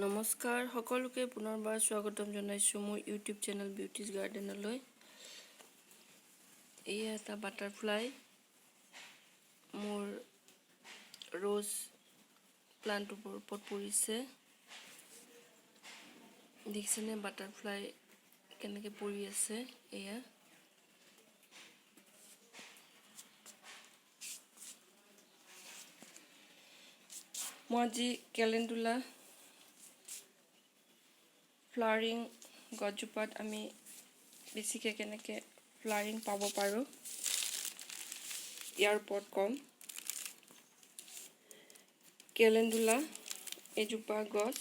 নমস্কাৰ সকলোকে পুনৰবাৰ স্বাগতম জনাইছো মোৰ ইউটিউব চেনেল বিউটিজ গাৰ্ডেনলৈ। এই এটা বাটাৰফ্লাই মোৰ ৰ'জ প্লান্টৰ ওপৰত পৰিছে। দেখিছেনে বাটাৰফ্লাই কেনেকৈ পৰি আছে। এয়া মই আজি কেলেণ্ডুলা ফ্লাৱাৰিং গছজোপাত আমি বেছিকৈ কেনেকৈ ফ্লাৱাৰিং পাব পাৰোঁ ইয়াৰ ওপৰত ক'ম। কেলেণ্ডুলা এজোপা গছ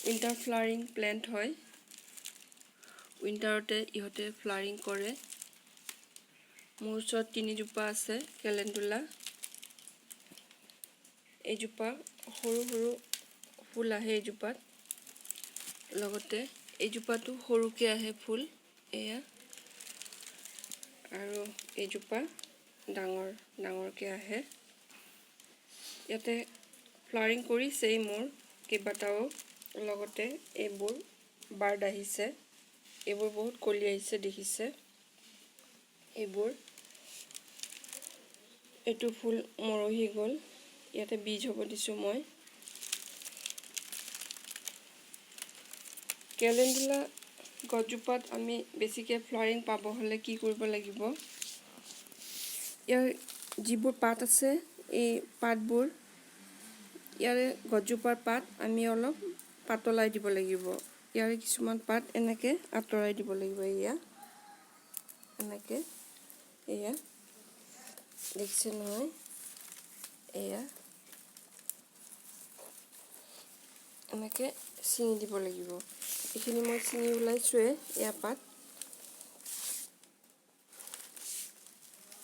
উইণ্টাৰ ফ্লাৱাৰিং প্লেণ্ট হয়। উইণ্টাৰতে ইহঁতে ফ্লাৱাৰিং কৰে। মোৰ ওচৰত 3জোপা আছে কেলেণ্ডুলা। এইজোপা সৰু সৰু ফুল আহে এইজোপাত, লগতে এইজোপাটো সৰুকৈ আহে ফুল এয়া, আৰু এইজোপা ডাঙৰকৈ আহে। ইয়াতে ফ্লাৱাৰিং কৰিছেই মোৰ কেইবাটাও, লগতে এইবোৰ বাৰ্ড আহিছে, এইবোৰ বহুত কলি আহিছে দেখিছে। এইটো ফুল মৰহি গ'ল, ইয়াতে বীজ হ'ব দিছোঁ মই। কেলেণ্ডুলা গছজোপাত আমি বেছিকৈ ফ্লাৱাৰিং পাব হ'লে কি কৰিব লাগিব, ইয়াৰ যিবোৰ পাত আছে এই পাতবোৰ, ইয়াৰে গছজোপাৰ পাত আমি অলপ পাতলাই দিব লাগিব। ইয়াৰে কিছুমান পাত এনেকৈ আঁতৰাই দিব লাগিব। এনেকৈ দেখিছে নহয়, এনেকৈ ছিঙি দিব লাগিব। এইখিনি মই ছিঙি ওলাইছোৱে এয়া পাত,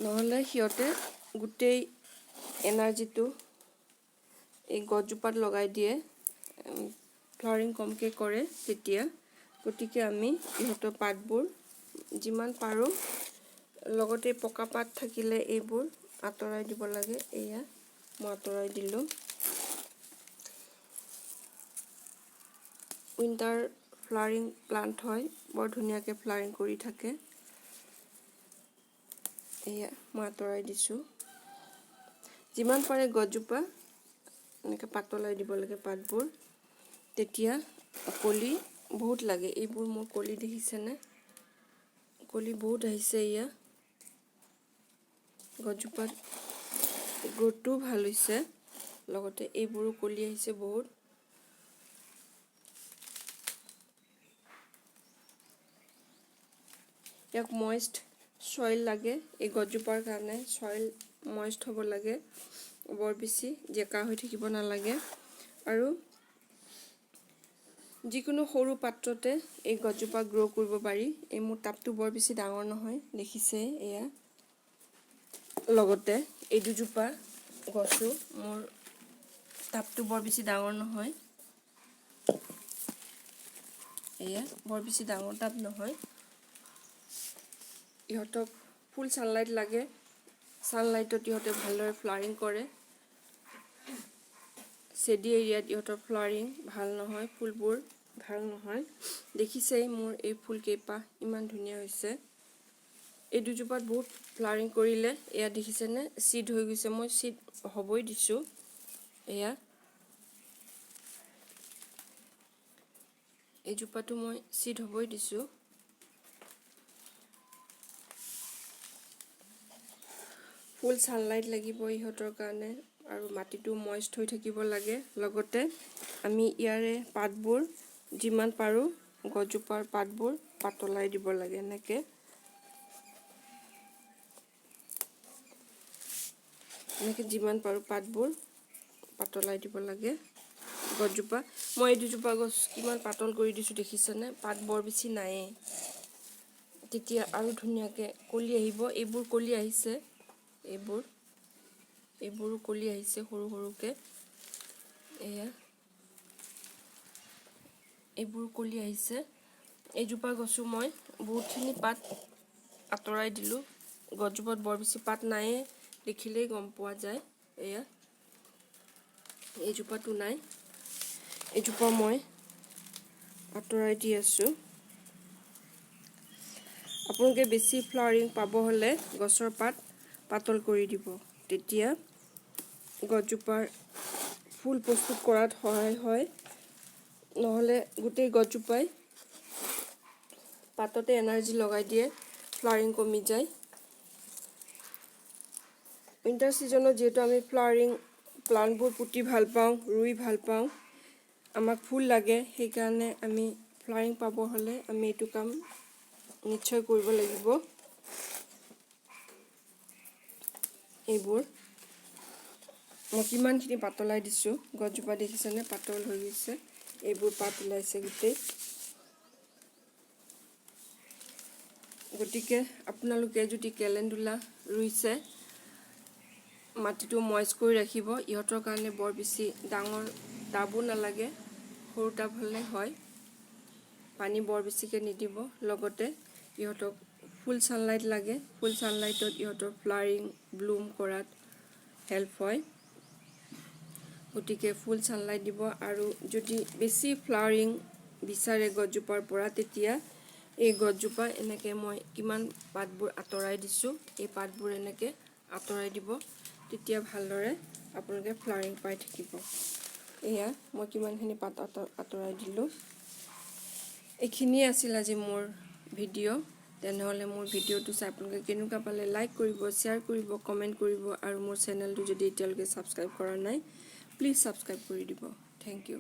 নহ'লে সিহঁতে গোটেই এনাৰ্জিটো এই গছজোপাত লগাই দিয়ে, ফ্লাৱাৰিং কমকৈ কৰে তেতিয়া। গতিকে আমি ইহঁতৰ পাতবোৰ যিমান পাৰোঁ, লগতে পকা পাত থাকিলে এইবোৰ আঁতৰাই দিব লাগে। এয়া মই আঁতৰাই দিলোঁ। উইণ্টাৰ ফ্লাৱাৰিং প্লান্ট হয়, বৰ ধুনীয়াকৈ ফ্লাৱাৰিং কৰি থাকে। এয়া মই আঁতৰাই দিছোঁ। যিমান পাৰে গছজোপা এনেকৈ পাতলাই দিব লাগে পাতবোৰ, তেতিয়া কলি বহুত লাগে। এইবোৰ মোৰ কলি দেখিছেনে, কলি বহুত আহিছে। এয়া গছজোপাত গ্ৰোথটোও ভাল হৈছে, লগতে এইবোৰো কলি আহিছে বহুত। ইয়াক মইষ্ট চইল লাগে, এই গছজোপাৰ কাৰণে চইল মইষ্ট হ'ব লাগে, বৰ বেছি জেকা হৈ থাকিব নালাগে। আৰু যিকোনো সৰু পাত্ৰতে এই গছজোপা গ্ৰ' কৰিব পাৰি। এই মোৰ টাবটো বৰ বেছি ডাঙৰ নহয় দেখিছে। এয়া লগতে এই দুজোপা গছো মোৰ টাবটো বৰ বেছি ডাঙৰ নহয়, এয়া বৰ বেছি ডাঙৰ টাব নহয়। ইহঁতক ফুল ছানলাইট লাগে, ছানলাইটত ইহঁতে ভালদৰে ফ্লাৱাৰিং কৰে। চেডি এৰিয়াত ইহঁতৰ ফ্লাৱাৰিং ভাল নহয়, ফুলবোৰ ভাল নহয়। দেখিছেই মোৰ এই ফুল কেইপাহ ইমান ধুনীয়া হৈছে। এই দুজোপাত বহুত ফ্লাৱাৰিং কৰিলে, এয়া দেখিছেনে চিড হৈ গৈছে। মই চিড হ'বই দিছোঁ। এয়া এইজোপাটো মই চিড হ'বই দিছোঁ। ফুল ছানলাইট লাগিব ইহঁতৰ কাৰণে, আৰু মাটিটো মইষ্ট হৈ থাকিব লাগে। লগতে আমি ইয়াৰে পাতবোৰ যিমান পাৰোঁ গছজোপাৰ পাতবোৰ পাতলাই দিব লাগে। এনেকৈ যিমান পাৰোঁ পাতবোৰ পাতলাই দিব লাগে গছজোপা। মই এই দুজোপা গছ কিমান পাতল কৰি দিছোঁ দেখিছেনে, পাত বৰ বেছি নায়েই। তেতিয়া আৰু ধুনীয়াকৈ কলি আহিব। এইবোৰ কলি আহিছে, এইবোৰো কলি আহিছে সৰু সৰুকৈ। এইবোৰ কলি আহিছে। এইজোপা গছো মই বহুতখিনি পাত আঁতৰাই দিলোঁ। গছজোপাত বৰ বেছি পাত নায়েই, দেখিলেই গম পোৱা যায়। এইজোপাতো নাই। এজোপা মই আঁতৰাই দি আছোঁ। আপোনালোকে বেছি ফ্লাৱাৰিং পাব হ'লে গছৰ পাত পাতল কৰি দিব, তেতিয়া গছজোপাৰ ফুল প্ৰস্তুত কৰাত সহায় হয়। নহ'লে গোটেই গছজোপাই পাততে এনাৰ্জি লগাই দিয়ে, ফ্লাৱাৰিং কমি যায়। উইণ্টাৰ ছিজনত যিহেতু আমি ফ্লাৱাৰিং প্লাণ্টবোৰ পুতি ভাল পাওঁ, ৰুই ভাল পাওঁ, আমাক ফুল লাগে, সেইকাৰণে আমি ফ্লাৱাৰিং পাব হ'লে আমি এইটো কাম নিশ্চয় কৰিব লাগিব। এইবোৰ মই কিমানখিনি পাতলাই দিছোঁ, গছজোপা দেখিছেনে পাতল হৈ গৈছে, এইবোৰ পাত ওলাইছে গোটেই। গতিকে আপোনালোকে যদি কেলেণ্ডুলা ৰুইছে, মাটিটো মইচ কৰি ৰাখিব। ইহঁতৰ কাৰণে বৰ বেছি ডাঙৰ টাবো নালাগে, সৰু টাব হ'লে হয়। পানী বৰ বেছিকৈ নিদিব। লগতে ইহঁতক ফুল ছানলাইট লাগে, ফুল ছানলাইটত ইহঁতৰ ফ্লাৱাৰিং ব্লুম কৰাত হেল্প হয়। গতিকে ফুল ছানলাইট দিব। আৰু যদি বেছি ফ্লাৱাৰিং বিচাৰে গছজোপাৰ পৰা, তেতিয়া এই গছজোপা এনেকৈ মই কিমান পাতবোৰ আঁতৰাই দিছোঁ, এই পাতবোৰ এনেকৈ আঁতৰাই দিব, তেতিয়া ভালদৰে আপোনালোকে ফ্লাৱাৰিং পাই থাকিব। এয়া মই কিমানখিনি পাত আঁতৰাই দিলোঁ। এইখিনিয়ে আছিল আজি মোৰ ভিডিঅ'। তেনেহ'লে মোৰ ভিডিঅ'টো চাই আপোনালোকে কেনেকুৱা পালে লাইক কৰিব, শ্বেয়াৰ কৰিব, কমেণ্ট কৰিব, আৰু মোৰ চেনেলটো যদি এতিয়ালৈকে ছাবস্ক্ৰাইব কৰা নাই, প্লিজ ছাবস্ক্ৰাইব কৰি দিব। Thank U.